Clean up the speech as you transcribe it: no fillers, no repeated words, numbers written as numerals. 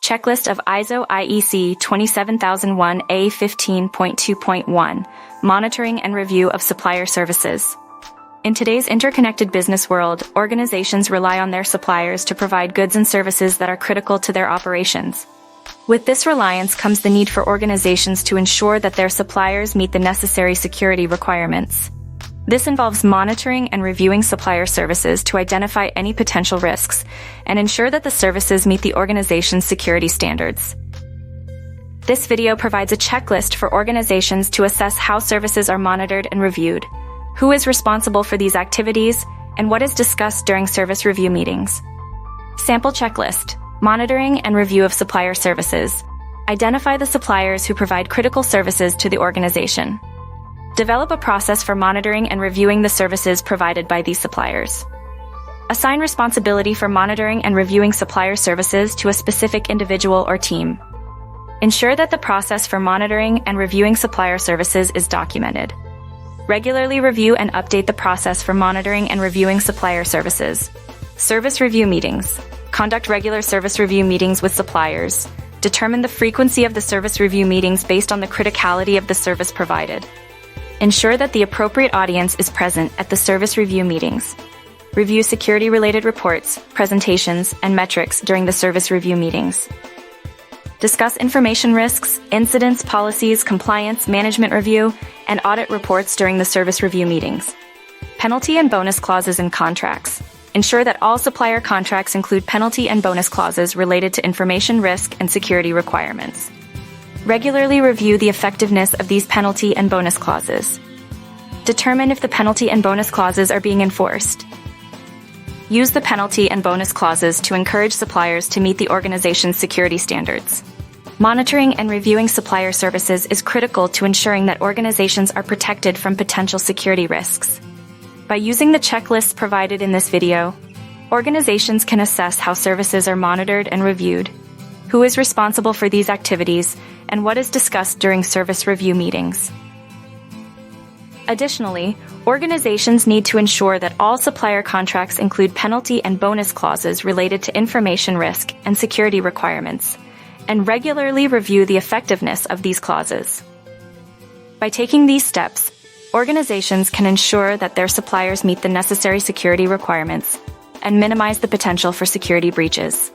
Checklist of ISO IEC 27001 A.15.2.1 Monitoring and Review of Supplier Services. In today's interconnected business world, organizations rely on their suppliers to provide goods and services that are critical to their operations. With this reliance comes the need for organizations to ensure that their suppliers meet the necessary security requirements. This involves monitoring and reviewing supplier services to identify any potential risks and ensure that the services meet the organization's security standards. This video provides a checklist for organizations to assess how services are monitored and reviewed, who is responsible for these activities, and what is discussed during service review meetings. Sample checklist: monitoring and review of supplier services. Identify the suppliers who provide critical services to the organization. Develop a process for monitoring and reviewing the services provided by these suppliers. Assign responsibility for monitoring and reviewing supplier services to a specific individual or team. Ensure that the process for monitoring and reviewing supplier services is documented. Regularly review and update the process for monitoring and reviewing supplier services. Service review meetings. Conduct regular service review meetings with suppliers. Determine the frequency of the service review meetings based on the criticality of the service provided. Ensure that the appropriate audience is present at the service review meetings. Review security-related reports, presentations, and metrics during the service review meetings. Discuss information risks, incidents, policies, compliance, management review, and audit reports during the service review meetings. Penalty and bonus clauses in contracts. Ensure that all supplier contracts include penalty and bonus clauses related to information risk and security requirements. Regularly review the effectiveness of these penalty and bonus clauses. Determine if the penalty and bonus clauses are being enforced. Use the penalty and bonus clauses to encourage suppliers to meet the organization's security standards. Monitoring and reviewing supplier services is critical to ensuring that organizations are protected from potential security risks. By using the checklists provided in this video, organizations can assess how services are monitored and reviewed, who is responsible for these activities, and what is discussed during service review meetings. Additionally, organizations need to ensure that all supplier contracts include penalty and bonus clauses related to information risk and security requirements, and regularly review the effectiveness of these clauses. By taking these steps, organizations can ensure that their suppliers meet the necessary security requirements and minimize the potential for security breaches.